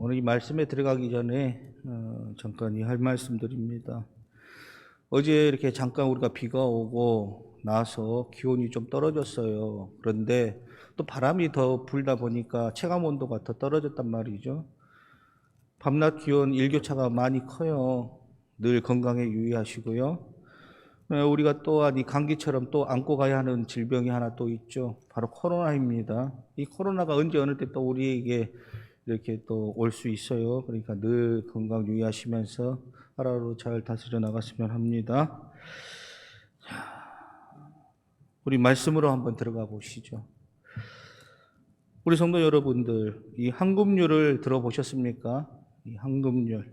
오늘 이 말씀에 들어가기 전에 잠깐 이 할 말씀 드립니다. 어제 이렇게 잠깐 우리가 비가 오고 나서 기온이 좀 떨어졌어요. 그런데 또 바람이 더 불다 보니까 체감 온도가 더 떨어졌단 말이죠. 밤낮 기온 일교차가 많이 커요. 늘 건강에 유의하시고요. 우리가 또한 이 감기처럼 또 안고 가야 하는 질병이 하나 또 있죠. 바로 코로나입니다. 이 코로나가 언제 어느 때 또 우리에게 이렇게 또 올 수 있어요. 그러니까 늘 건강 유의하시면서 하루하루 잘 다스려 나갔으면 합니다. 우리 말씀으로 한번 들어가 보시죠. 우리 성도 여러분들, 이 황금률을 들어보셨습니까? 이 황금률.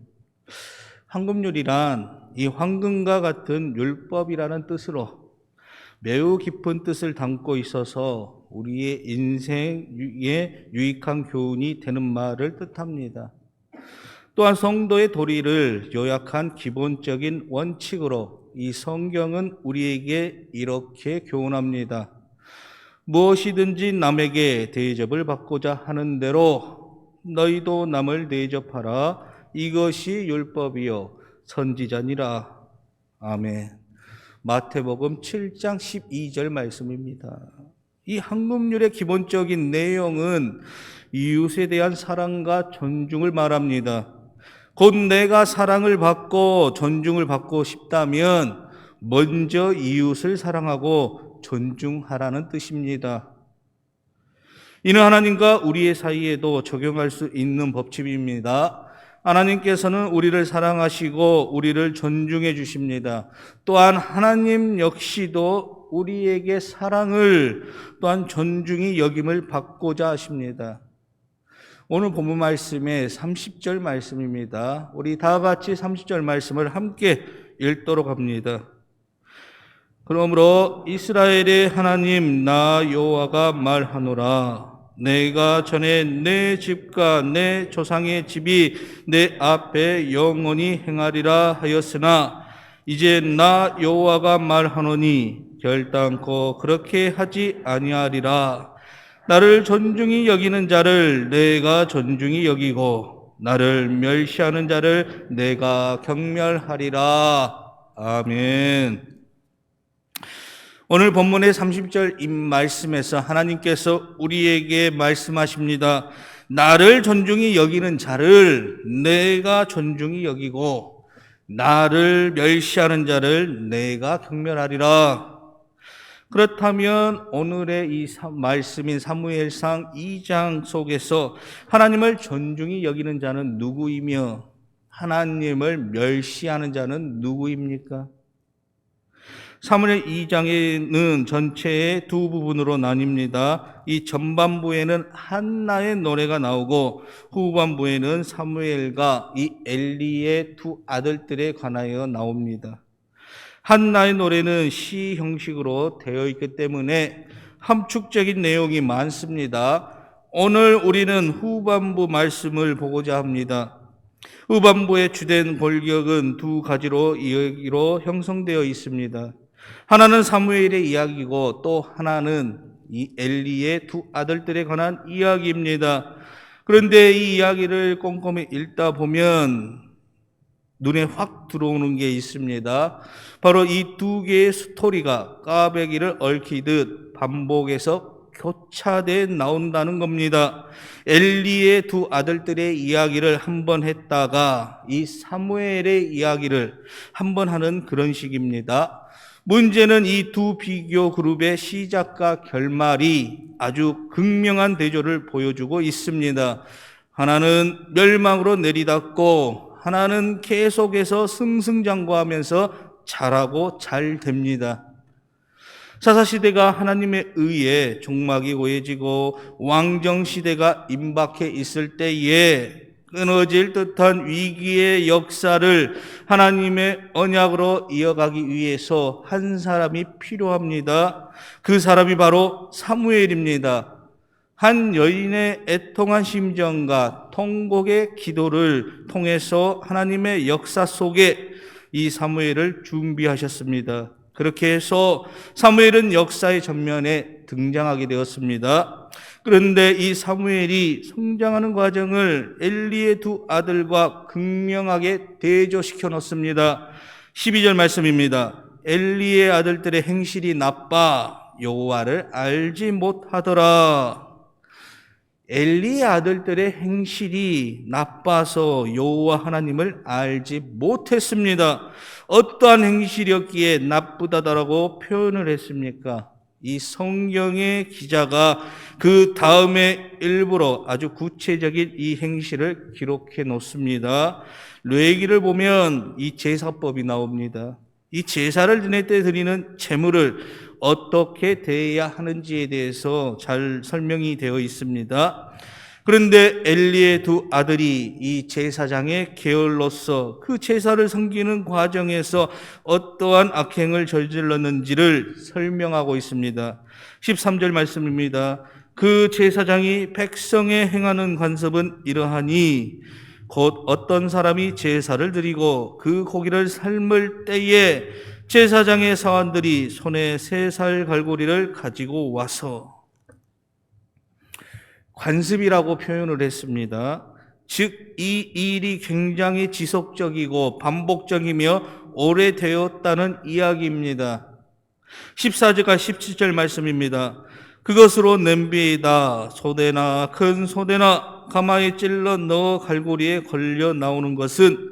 황금률이란 이 황금과 같은 율법이라는 뜻으로 매우 깊은 뜻을 담고 있어서 우리의 인생에 유익한 교훈이 되는 말을 뜻합니다. 또한 성도의 도리를 요약한 기본적인 원칙으로 이 성경은 우리에게 이렇게 교훈합니다. 무엇이든지 남에게 대접을 받고자 하는 대로 너희도 남을 대접하라. 이것이 율법이요 선지자니라. 아멘. 마태복음 7장 12절 말씀입니다. 이 황금률의 기본적인 내용은 이웃에 대한 사랑과 존중을 말합니다. 곧 내가 사랑을 받고 존중을 받고 싶다면 먼저 이웃을 사랑하고 존중하라는 뜻입니다. 이는 하나님과 우리의 사이에도 적용할 수 있는 법칙입니다. 하나님께서는 우리를 사랑하시고 우리를 존중해 주십니다. 또한 하나님 역시도 우리에게 사랑을 또한 존중이 여김을 받고자 하십니다. 오늘 본문 말씀의 30절 말씀입니다. 우리 다 같이 30절 말씀을 함께 읽도록 합니다. 그러므로 이스라엘의 하나님 나 여호와가 말하노라. 내가 전에 내 집과 내 조상의 집이 내 앞에 영원히 행하리라 하였으나 이제 나 여호와가 말하노니 결단코 그렇게 하지 아니하리라. 나를 존중히 여기는 자를 내가 존중히 여기고 나를 멸시하는 자를 내가 경멸하리라. 아멘. 오늘 본문의 30절 이 말씀에서 하나님께서 우리에게 말씀하십니다. 나를 존중히 여기는 자를 내가 존중히 여기고 나를 멸시하는 자를 내가 경멸하리라. 그렇다면 오늘의 이 말씀인 사무엘상 2장 속에서 하나님을 존중히 여기는 자는 누구이며 하나님을 멸시하는 자는 누구입니까? 사무엘 2장에는 전체의 두 부분으로 나뉩니다. 이 전반부에는 한나의 노래가 나오고 후반부에는 사무엘과 이 엘리의 두 아들들에 관하여 나옵니다. 한나의 노래는 시 형식으로 되어 있기 때문에 함축적인 내용이 많습니다. 오늘 우리는 후반부 말씀을 보고자 합니다. 후반부의 주된 골격은 두 가지로 이야기로 형성되어 있습니다. 하나는 사무엘의 이야기고 또 하나는 이 엘리의 두 아들들에 관한 이야기입니다. 그런데 이 이야기를 꼼꼼히 읽다 보면 눈에 확 들어오는 게 있습니다. 바로 이 두 개의 스토리가 꽈배기를 얽히듯 반복해서 교차돼 나온다는 겁니다. 엘리의 두 아들들의 이야기를 한 번 했다가 이 사무엘의 이야기를 한 번 하는 그런 식입니다. 문제는 이 두 비교 그룹의 시작과 결말이 아주 극명한 대조를 보여주고 있습니다. 하나는 멸망으로 내리닫고 하나는 계속해서 승승장구하면서 잘하고 잘 됩니다. 사사시대가 하나님에 의해 종막이 고해지고 왕정시대가 임박해 있을 때에 끊어질 듯한 위기의 역사를 하나님의 언약으로 이어가기 위해서 한 사람이 필요합니다. 그 사람이 바로 사무엘입니다. 한 여인의 애통한 심정과 통곡의 기도를 통해서 하나님의 역사 속에 이 사무엘을 준비하셨습니다. 그렇게 해서 사무엘은 역사의 전면에 등장하게 되었습니다. 그런데 이 사무엘이 성장하는 과정을 엘리의 두 아들과 극명하게 대조시켜 놓습니다. 12절 말씀입니다. 엘리의 아들들의 행실이 나빠 여호와를 알지 못하더라. 엘리의 아들들의 행실이 나빠서 여호와 하나님을 알지 못했습니다. 어떠한 행실이었기에 나쁘다라고 표현을 했습니까? 이 성경의 기자가 그 다음에 일부러 아주 구체적인 이 행실을 기록해 놓습니다. 레위기를 보면 이 제사법이 나옵니다. 이 제사를 지낼 때 드리는 제물을 어떻게 대해야 하는지에 대해서 잘 설명이 되어 있습니다. 그런데 엘리의 두 아들이 이 제사장의 계열로서 그 제사를 섬기는 과정에서 어떠한 악행을 저질렀는지를 설명하고 있습니다. 13절 말씀입니다. 그 제사장이 백성에 행하는 관습은 이러하니 곧 어떤 사람이 제사를 드리고 그 고기를 삶을 때에 제사장의 사원들이 손에 3살 갈고리를 가지고 와서 관습이라고 표현을 했습니다. 즉, 이 일이 굉장히 지속적이고 반복적이며 오래되었다는 이야기입니다. 14절과 17절 말씀입니다. 그것으로 냄비에다 소대나 큰 소대나 가마에 찔러 넣어 갈고리에 걸려 나오는 것은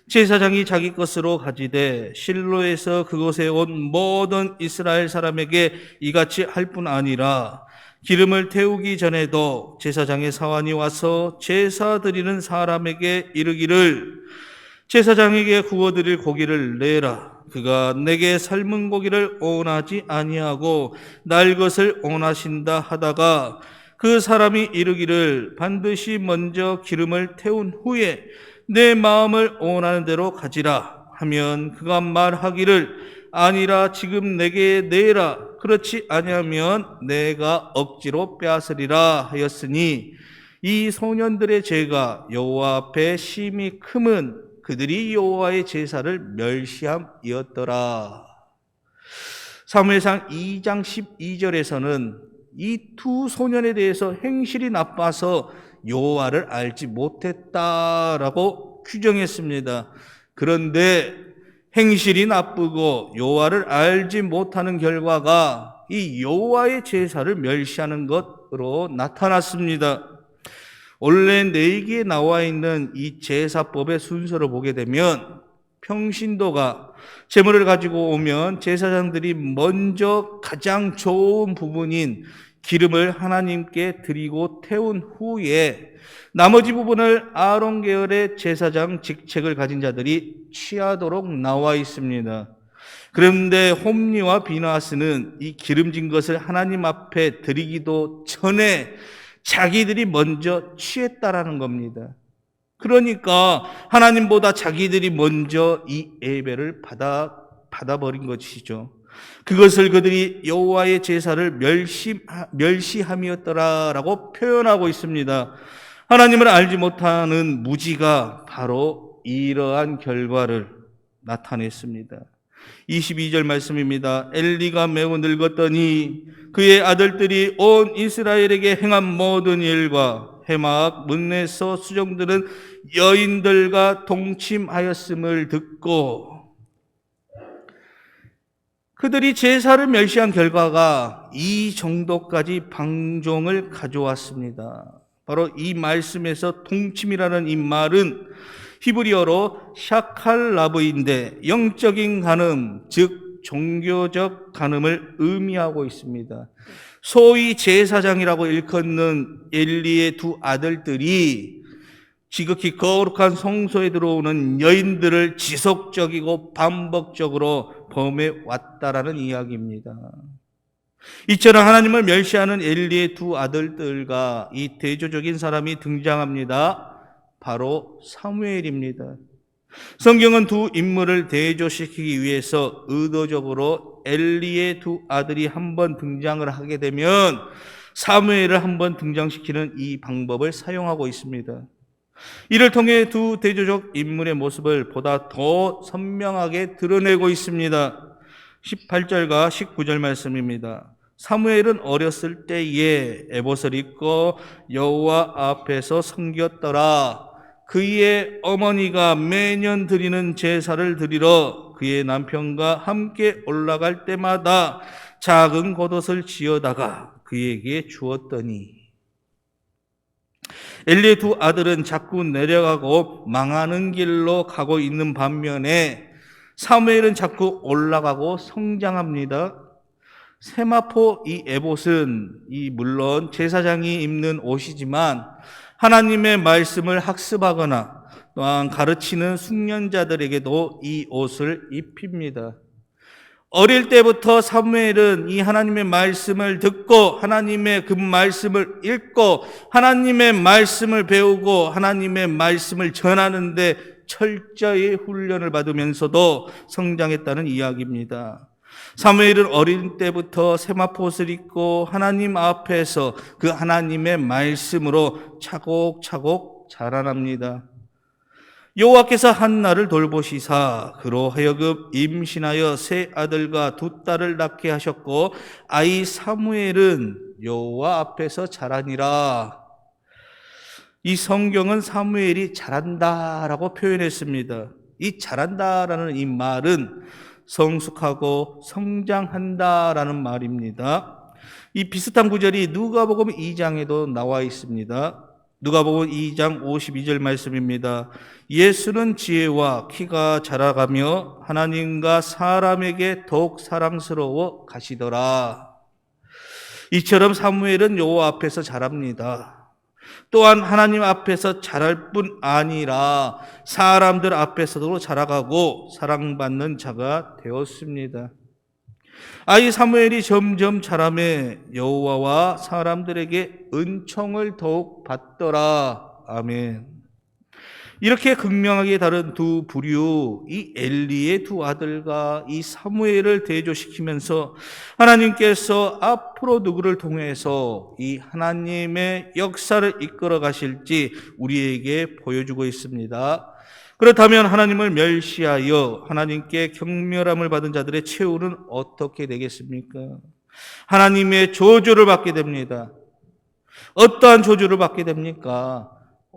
제사장이 자기 것으로 가지되 실로에서 그곳에 온 모든 이스라엘 사람에게 이같이 할 뿐 아니라 기름을 태우기 전에도 제사장의 사환이 와서 제사 드리는 사람에게 이르기를 제사장에게 구워드릴 고기를 내라. 그가 내게 삶은 고기를 원하지 아니하고 날 것을 원하신다 하다가 그 사람이 이르기를 반드시 먼저 기름을 태운 후에 내 마음을 원하는 대로 가지라 하면 그가 말하기를 아니라 지금 내게 내라. 그렇지 아니하면 내가 억지로 빼앗으리라 하였으니 이 소년들의 죄가 여호와 앞에 심히 크면 그들이 여호와의 제사를 멸시함이었더라. 사무엘상 2장 12절에서는 이 두 소년에 대해서 행실이 나빠서 여호와를 알지 못했다라고 규정했습니다. 그런데 행실이 나쁘고 여호와를 알지 못하는 결과가 이 여호와의 제사를 멸시하는 것으로 나타났습니다. 원래 레위기에 나와 있는 이 제사법의 순서를 보게 되면 평신도가 제물을 가지고 오면 제사장들이 먼저 가장 좋은 부분인 기름을 하나님께 드리고 태운 후에 나머지 부분을 아론 계열의 제사장 직책을 가진 자들이 취하도록 나와 있습니다. 그런데 홈리와 비나스는 이 기름진 것을 하나님 앞에 드리기도 전에 자기들이 먼저 취했다라는 겁니다. 그러니까 하나님보다 자기들이 먼저 이 예배를 받아버린 것이죠. 그것을 그들이 여호와의 제사를 멸시함이었더라라고 표현하고 있습니다. 하나님을 알지 못하는 무지가 바로 이러한 결과를 나타냈습니다. 22절 말씀입니다. 엘리가 매우 늙었더니 그의 아들들이 온 이스라엘에게 행한 모든 일과 해막 문에서 수종드는 여인들과 동침하였음을 듣고 그들이 제사를 멸시한 결과가 이 정도까지 방종을 가져왔습니다. 바로 이 말씀에서 동침이라는 이 말은 히브리어로 샤칼라브인데 영적인 간음, 즉 종교적 간음을 의미하고 있습니다. 소위 제사장이라고 일컫는 엘리의 두 아들들이 지극히 거룩한 성소에 들어오는 여인들을 지속적이고 반복적으로 범해 왔다라는 이야기입니다. 이처럼 하나님을 멸시하는 엘리의 두 아들들과 이 대조적인 사람이 등장합니다. 바로 사무엘입니다. 성경은 두 인물을 대조시키기 위해서 의도적으로 엘리의 두 아들이 한번 등장을 하게 되면 사무엘을 한번 등장시키는 이 방법을 사용하고 있습니다. 이를 통해 두 대조적 인물의 모습을 보다 더 선명하게 드러내고 있습니다. 18절과 19절 말씀입니다. 사무엘은 어렸을 때에 에봇을 입고 여호와 앞에서 섬겼더라. 그의 어머니가 매년 드리는 제사를 드리러 그의 남편과 함께 올라갈 때마다 작은 겉옷을 지어다가 그에게 주었더니, 엘리의 두 아들은 자꾸 내려가고 망하는 길로 가고 있는 반면에 사무엘은 자꾸 올라가고 성장합니다. 세마포 이 에봇은 물론 제사장이 입는 옷이지만 하나님의 말씀을 학습하거나 또한 가르치는 숙련자들에게도 이 옷을 입힙니다. 어릴 때부터 사무엘은 이 하나님의 말씀을 듣고 하나님의 그 말씀을 읽고 하나님의 말씀을 배우고 하나님의 말씀을 전하는데 철저히 훈련을 받으면서도 성장했다는 이야기입니다. 사무엘은 어릴 때부터 세마포옷을 입고 하나님 앞에서 그 하나님의 말씀으로 차곡차곡 자라납니다. 여호와께서 한나를 돌보시사 그로 하여금 임신하여 세 아들과 두 딸을 낳게 하셨고 아이 사무엘은 여호와 앞에서 자라니라. 이 성경은 사무엘이 자란다라고 표현했습니다. 이 자란다라는 이 말은 성숙하고 성장한다라는 말입니다. 이 비슷한 구절이 누가복음 2장에도 나와 있습니다. 누가복음 2장 52절 말씀입니다. 예수는 지혜와 키가 자라가며 하나님과 사람에게 더욱 사랑스러워 가시더라. 이처럼 사무엘은 여호와 앞에서 자랍니다. 또한 하나님 앞에서 자랄 뿐 아니라 사람들 앞에서도 자라가고 사랑받는 자가 되었습니다. 아이 사무엘이 점점 자라매 여호와와 사람들에게 은총을 더욱 받더라. 아멘. 이렇게 극명하게 다른 두 부류, 이 엘리의 두 아들과 이 사무엘을 대조시키면서 하나님께서 앞으로 누구를 통해서 이 하나님의 역사를 이끌어 가실지 우리에게 보여주고 있습니다. 그렇다면 하나님을 멸시하여 하나님께 경멸함을 받은 자들의 최후는 어떻게 되겠습니까? 하나님의 저주를 받게 됩니다. 어떠한 저주를 받게 됩니까?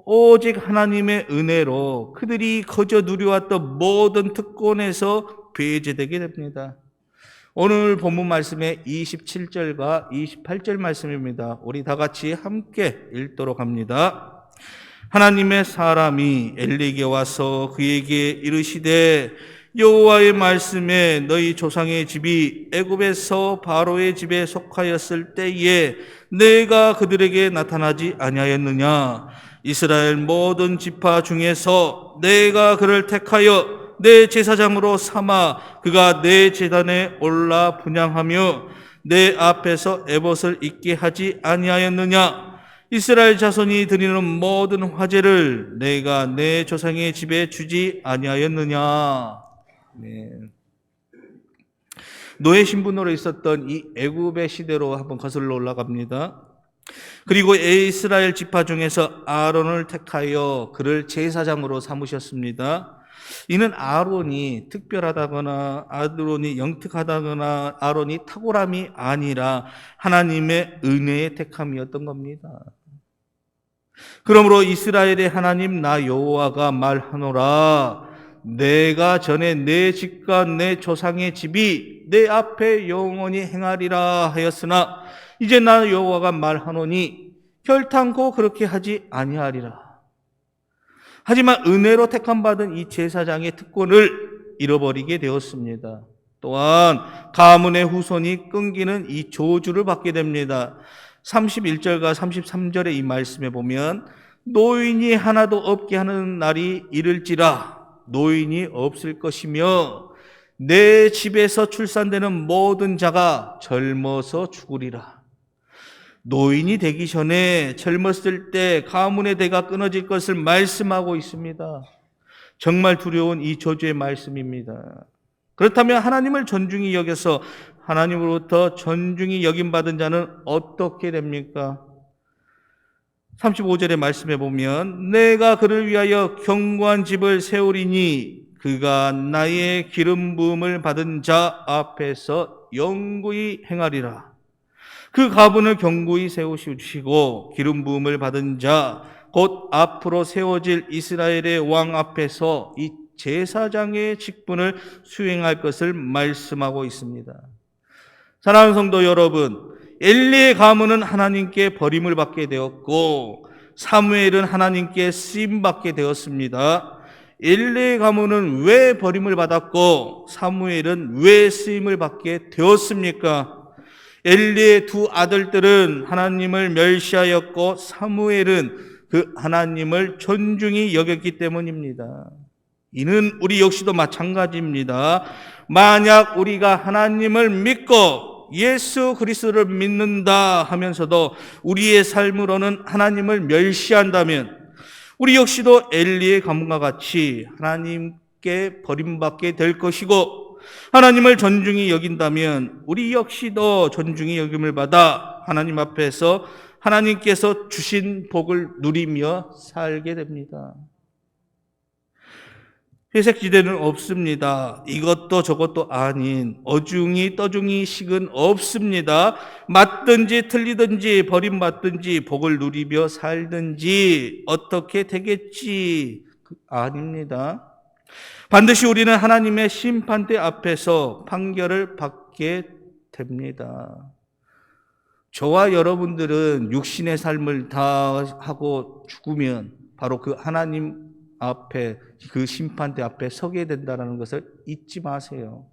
오직 하나님의 은혜로 그들이 거저 누려왔던 모든 특권에서 배제되게 됩니다. 오늘 본문 말씀의 27절과 28절 말씀입니다. 우리 다 같이 함께 읽도록 합니다. 하나님의 사람이 엘리에게 와서 그에게 이르시되 여호와의 말씀에 너희 조상의 집이 애굽에서 바로의 집에 속하였을 때에 내가 그들에게 나타나지 아니하였느냐? 이스라엘 모든 지파 중에서 내가 그를 택하여 내 제사장으로 삼아 그가 내 제단에 올라 분향하며 내 앞에서 에봇을 입게 하지 아니하였느냐? 이스라엘 자손이 드리는 모든 화제를 내가 내 조상의 집에 주지 아니하였느냐? 네. 노예 신분으로 있었던 이 애굽의 시대로 한번 거슬러 올라갑니다. 그리고 이스라엘 지파 중에서 아론을 택하여 그를 제사장으로 삼으셨습니다. 이는 아론이 특별하다거나 아론이 영특하다거나 아론이 탁월함이 아니라 하나님의 은혜의 택함이었던 겁니다. 그러므로 이스라엘의 하나님 나 여호와가 말하노라. 내가 전에 내 집과 내 조상의 집이 내 앞에 영원히 행하리라 하였으나 이제 나 여호와가 말하노니 결탄코 그렇게 하지 아니하리라. 하지만 은혜로 택함받은 이 제사장의 특권을 잃어버리게 되었습니다. 또한 가문의 후손이 끊기는 이 저주를 받게 됩니다. 31절과 33절의 이 말씀에 보면 노인이 하나도 없게 하는 날이 이를지라 노인이 없을 것이며 내 집에서 출산되는 모든 자가 젊어서 죽으리라. 노인이 되기 전에 젊었을 때 가문의 대가 끊어질 것을 말씀하고 있습니다. 정말 두려운 이 저주의 말씀입니다. 그렇다면 하나님을 존중히 여겨서 하나님으로부터 존중이 여김받은 자는 어떻게 됩니까? 35절의 말씀에 보면 내가 그를 위하여 견고한 집을 세우리니 그가 나의 기름 부음을 받은 자 앞에서 영구히 행하리라. 그 가문을 견고히 세우시고 기름 부음을 받은 자 곧 앞으로 세워질 이스라엘의 왕 앞에서 이 제사장의 직분을 수행할 것을 말씀하고 있습니다. 사랑하는 성도 여러분, 엘리의 가문은 하나님께 버림을 받게 되었고 사무엘은 하나님께 쓰임 받게 되었습니다. 엘리의 가문은 왜 버림을 받았고 사무엘은 왜 쓰임을 받게 되었습니까? 엘리의 두 아들들은 하나님을 멸시하였고 사무엘은 그 하나님을 존중히 여겼기 때문입니다. 이는 우리 역시도 마찬가지입니다. 만약 우리가 하나님을 믿고 예수 그리스도를 믿는다 하면서도 우리의 삶으로는 하나님을 멸시한다면 우리 역시도 엘리의 가문과 같이 하나님께 버림받게 될 것이고, 하나님을 존중히 여긴다면 우리 역시도 존중히 여김을 받아 하나님 앞에서 하나님께서 주신 복을 누리며 살게 됩니다. 회색지대는 없습니다. 이것도 저것도 아닌 어중이 떠중이 식은 없습니다. 맞든지 틀리든지 버림받든지 복을 누리며 살든지 어떻게 되겠지? 아닙니다. 반드시 우리는 하나님의 심판대 앞에서 판결을 받게 됩니다. 저와 여러분들은 육신의 삶을 다 하고 죽으면 바로 그 하나님 앞에, 그 심판대 앞에 서게 된다는 것을 잊지 마세요.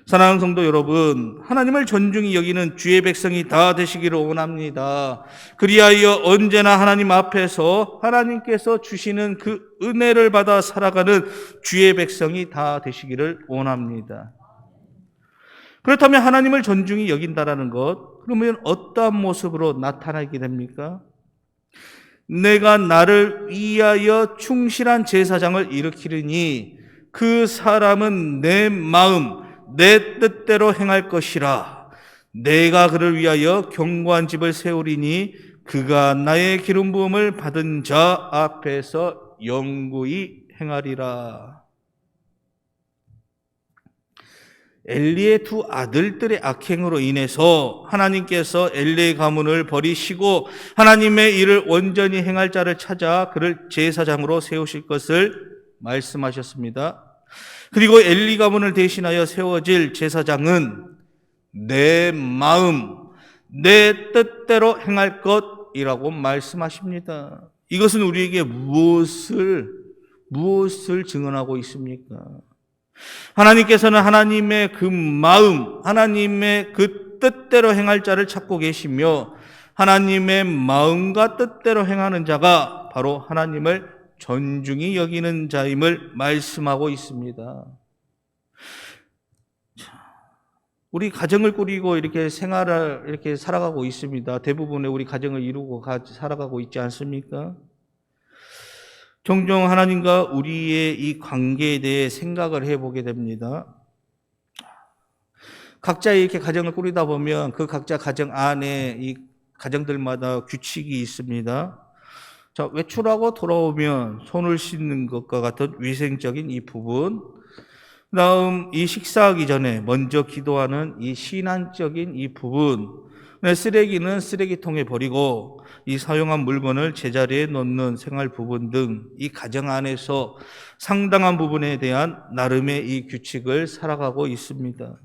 사랑하는 성도 여러분, 하나님을 존중히 여기는 주의 백성이 다 되시기를 원합니다. 그리하여 언제나 하나님 앞에서 하나님께서 주시는 그 은혜를 받아 살아가는 주의 백성이 다 되시기를 원합니다. 그렇다면 하나님을 존중히 여긴다라는 것, 그러면 어떠한 모습으로 나타나게 됩니까? 내가 나를 위하여 충실한 제사장을 일으키리니 그 사람은 내 마음, 내 뜻대로 행할 것이라. 내가 그를 위하여 견고한 집을 세우리니 그가 나의 기름 부음을 받은 자 앞에서 영구히 행하리라. 엘리의 두 아들들의 악행으로 인해서 하나님께서 엘리의 가문을 버리시고 하나님의 일을 온전히 행할 자를 찾아 그를 제사장으로 세우실 것을 말씀하셨습니다. 그리고 엘리 가문을 대신하여 세워질 제사장은 내 마음, 내 뜻대로 행할 것이라고 말씀하십니다. 이것은 우리에게 무엇을 증언하고 있습니까? 하나님께서는 하나님의 그 마음, 하나님의 그 뜻대로 행할 자를 찾고 계시며 하나님의 마음과 뜻대로 행하는 자가 바로 하나님을 존중히 여기는 자임을 말씀하고 있습니다. 우리 가정을 꾸리고 이렇게 생활을 이렇게 살아가고 있습니다. 대부분의 우리 가정을 이루고 살아가고 있지 않습니까? 종종 하나님과 우리의 이 관계에 대해 생각을 해보게 됩니다. 각자 이렇게 가정을 꾸리다 보면 그 각자 가정 안에 이 가정들마다 규칙이 있습니다. 자, 외출하고 돌아오면 손을 씻는 것과 같은 위생적인 이 부분, 그다음 이 식사하기 전에 먼저 기도하는 이 신앙적인 이 부분, 쓰레기는 쓰레기통에 버리고 이 사용한 물건을 제자리에 놓는 생활 부분 등 이 가정 안에서 상당한 부분에 대한 나름의 이 규칙을 살아가고 있습니다.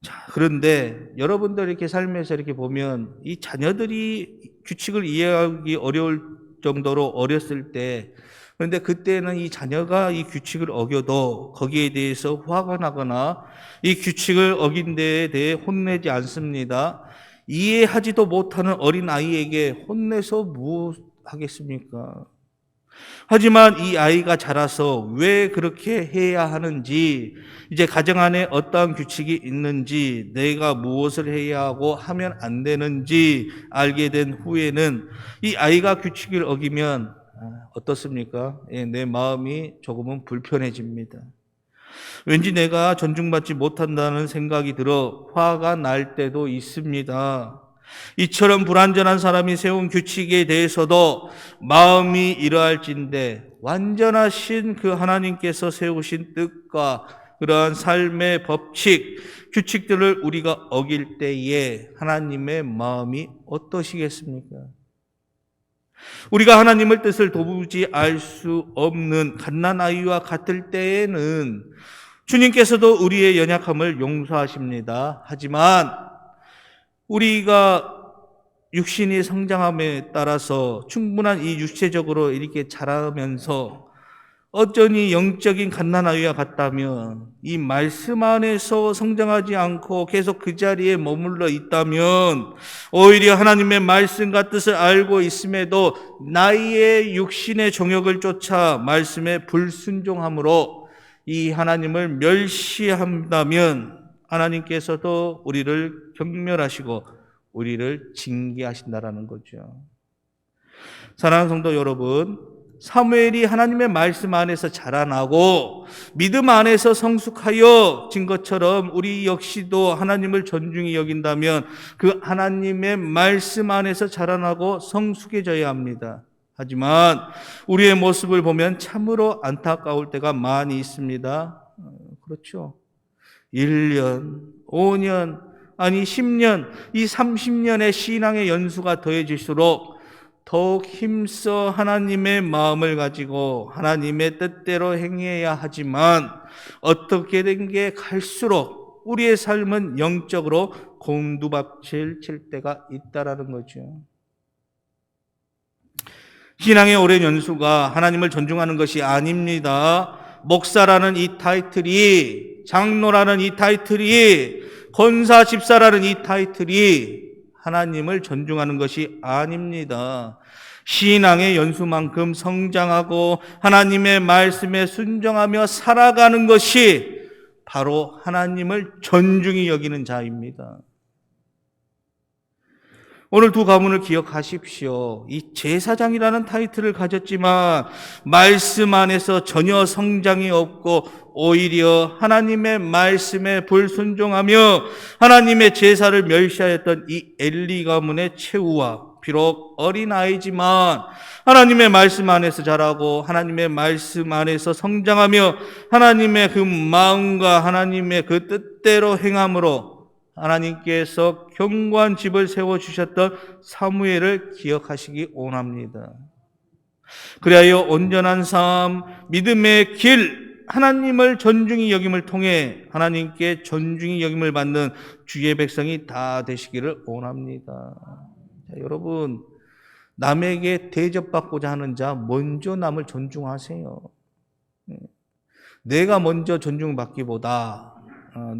자, 그런데 여러분들 이렇게 삶에서 이렇게 보면 이 자녀들이 규칙을 이해하기 어려울 정도로 어렸을 때, 그런데 그때는 이 자녀가 이 규칙을 어겨도 거기에 대해서 화가 나거나 이 규칙을 어긴 데에 대해 혼내지 않습니다. 이해하지도 못하는 어린 아이에게 혼내서 무엇 하겠습니까? 하지만 이 아이가 자라서 왜 그렇게 해야 하는지, 이제 가정 안에 어떠한 규칙이 있는지, 내가 무엇을 해야 하고 하면 안 되는지 알게 된 후에는 이 아이가 규칙을 어기면 어떻습니까? 내 마음이 조금은 불편해집니다. 왠지 내가 존중받지 못한다는 생각이 들어 화가 날 때도 있습니다. 이처럼 불완전한 사람이 세운 규칙에 대해서도 마음이 이러할진대 완전하신 그 하나님께서 세우신 뜻과 그러한 삶의 법칙, 규칙들을 우리가 어길 때에 하나님의 마음이 어떠시겠습니까? 우리가 하나님의 뜻을 도무지 알 수 없는 갓난아이와 같을 때에는 주님께서도 우리의 연약함을 용서하십니다. 하지만 우리가 육신이 성장함에 따라서 충분한 이 육체적으로 이렇게 자라면서 어쩌니 영적인 갓난아이와 같다면, 이 말씀 안에서 성장하지 않고 계속 그 자리에 머물러 있다면 오히려 하나님의 말씀과 뜻을 알고 있음에도 나의 육신의 정욕을 쫓아 말씀에 불순종함으로 이 하나님을 멸시한다면 하나님께서도 우리를 경멸하시고 우리를 징계하신다라는 거죠. 사랑하는 성도 여러분, 사무엘이 하나님의 말씀 안에서 자라나고 믿음 안에서 성숙하여진 것처럼 우리 역시도 하나님을 존중히 여긴다면 그 하나님의 말씀 안에서 자라나고 성숙해져야 합니다. 하지만 우리의 모습을 보면 참으로 안타까울 때가 많이 있습니다. 그렇죠. 1년, 5년, 아니 10년, 이 30년의 신앙의 연수가 더해질수록 더욱 힘써 하나님의 마음을 가지고 하나님의 뜻대로 행해야 하지만 어떻게 된 게 갈수록 우리의 삶은 영적으로 곤두박질 칠 때가 있다라는 거죠. 신앙의 오랜 연수가 하나님을 존중하는 것이 아닙니다. 목사라는 이 타이틀이, 장로라는 이 타이틀이, 권사 집사라는 이 타이틀이 하나님을 존중하는 것이 아닙니다. 신앙의 연수만큼 성장하고 하나님의 말씀에 순종하며 살아가는 것이 바로 하나님을 존중히 여기는 자입니다. 오늘 두 가문을 기억하십시오. 이 제사장이라는 타이틀을 가졌지만 말씀 안에서 전혀 성장이 없고 오히려 하나님의 말씀에 불순종하며 하나님의 제사를 멸시하였던 이 엘리 가문의 최후와 비록 어린아이지만 하나님의 말씀 안에서 자라고 하나님의 말씀 안에서 성장하며 하나님의 그 마음과 하나님의 그 뜻대로 행함으로 하나님께서 견고한 집을 세워주셨던 사무엘을 기억하시기 원합니다. 그리하여 온전한 삶, 믿음의 길, 하나님을 존중히 여김을 통해 하나님께 존중히 여김을 받는 주의 백성이 다 되시기를 원합니다. 자, 여러분, 남에게 대접받고자 하는 자 먼저 남을 존중하세요. 내가 먼저 존중받기보다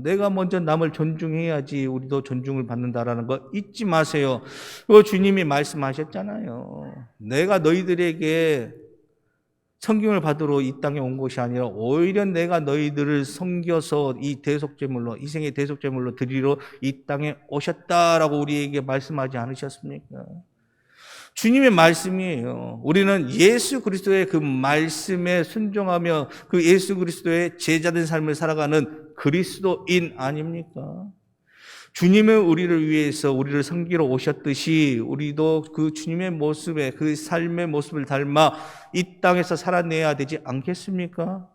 내가 먼저 남을 존중해야지 우리도 존중을 받는다라는 거 잊지 마세요. 그거 주님이 말씀하셨잖아요. 내가 너희들에게 성경을 받으러 이 땅에 온 것이 아니라 오히려 내가 너희들을 섬겨서 이 대속제물로, 이생의 대속제물로 드리러 이 땅에 오셨다라고 우리에게 말씀하지 않으셨습니까? 주님의 말씀이에요. 우리는 예수 그리스도의 그 말씀에 순종하며 그 예수 그리스도의 제자된 삶을 살아가는 그리스도인 아닙니까? 주님은 우리를 위해서 우리를 섬기러 오셨듯이 우리도 그 주님의 모습에, 그 삶의 모습을 닮아 이 땅에서 살아내야 되지 않겠습니까?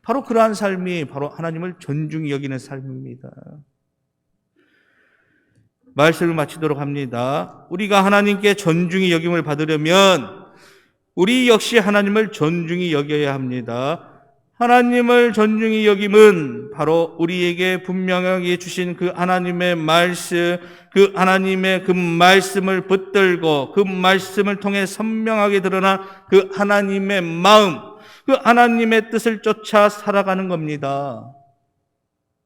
바로 그러한 삶이 바로 하나님을 존중히 여기는 삶입니다. 말씀을 마치도록 합니다. 우리가 하나님께 존중히 여김을 받으려면 우리 역시 하나님을 존중히 여겨야 합니다. 하나님을 존중히 여김은 바로 우리에게 분명하게 주신 그 하나님의 말씀, 그 하나님의 그 말씀을 붙들고 그 말씀을 통해 선명하게 드러난 그 하나님의 마음, 그 하나님의 뜻을 쫓아 살아가는 겁니다.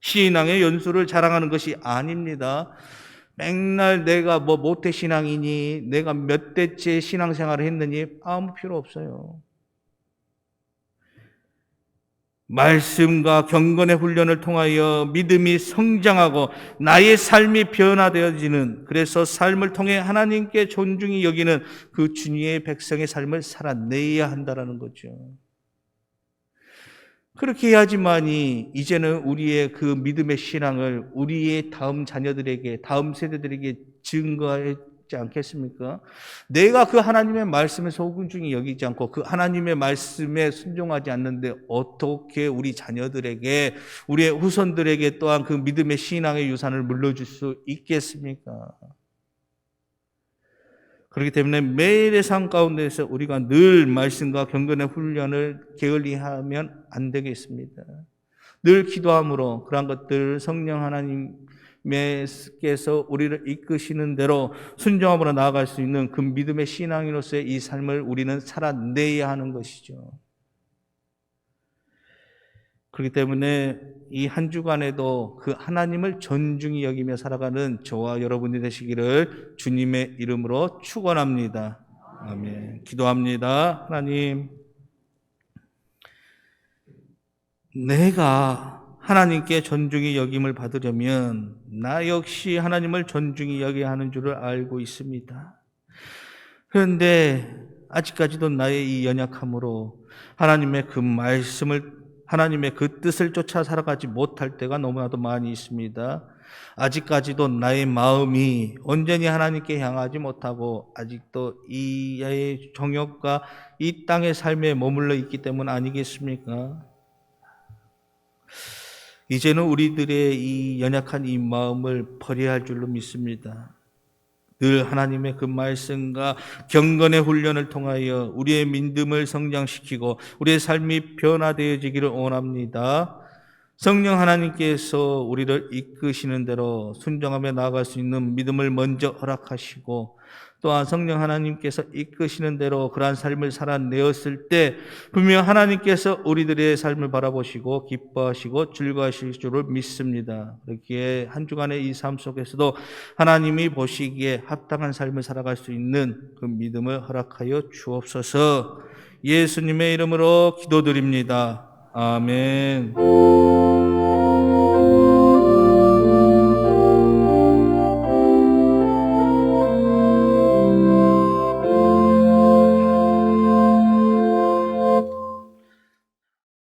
신앙의 연수를 자랑하는 것이 아닙니다. 맨날 내가 모태신앙이니, 내가 몇 대째 신앙생활을 했느니 아무 필요 없어요. 말씀과 경건의 훈련을 통하여 믿음이 성장하고 나의 삶이 변화되어지는, 그래서 삶을 통해 하나님께 존중히 여기는 그 주님의 백성의 삶을 살아내야 한다는 거죠. 그렇게 해야지만이 이제는 우리의 그 믿음의 신앙을 우리의 다음 자녀들에게, 다음 세대들에게 증거해 싶지 않겠습니까? 내가 그 하나님의 말씀에 소중히 여기지 않고 그 하나님의 말씀에 순종하지 않는데 어떻게 우리 자녀들에게, 우리의 후손들에게 또한 그 믿음의 신앙의 유산을 물려줄 수 있겠습니까? 그렇기 때문에 매일의 삶 가운데서 우리가 늘 말씀과 경건의 훈련을 게을리하면 안 되겠습니다. 늘 기도함으로 그러한 것들 성령 하나님께서 우리를 이끄시는 대로 순종함으로 나아갈 수 있는 그 믿음의 신앙인으로서의 이 삶을 우리는 살아내야 하는 것이죠. 그렇기 때문에 이 한 주간에도 그 하나님을 존중히 여기며 살아가는 저와 여러분이 되시기를 주님의 이름으로 축원합니다. 아멘. 기도합니다. 하나님, 내가 하나님께 존중히 여김을 받으려면 나 역시 하나님을 존중히 여겨야 하는 줄을 알고 있습니다. 그런데 아직까지도 나의 이 연약함으로 하나님의 그 말씀을, 하나님의 그 뜻을 쫓아 살아가지 못할 때가 너무나도 많이 있습니다. 아직까지도 나의 마음이 온전히 하나님께 향하지 못하고 아직도 이 정욕과 이 땅의 삶에 머물러 있기 때문 아니겠습니까? 이제는 우리들의 이 연약한 이 마음을 버려야 할 줄로 믿습니다. 늘 하나님의 그 말씀과 경건의 훈련을 통하여 우리의 믿음을 성장시키고 우리의 삶이 변화되어지기를 원합니다. 성령 하나님께서 우리를 이끄시는 대로 순종하며 나아갈 수 있는 믿음을 먼저 허락하시고 또한 성령 하나님께서 이끄시는 대로 그러한 삶을 살아내었을 때 분명 하나님께서 우리들의 삶을 바라보시고 기뻐하시고 즐거워하실 줄을 믿습니다. 그렇기에 한 주간의 이 삶 속에서도 하나님이 보시기에 합당한 삶을 살아갈 수 있는 그 믿음을 허락하여 주옵소서. 예수님의 이름으로 기도드립니다. 아멘.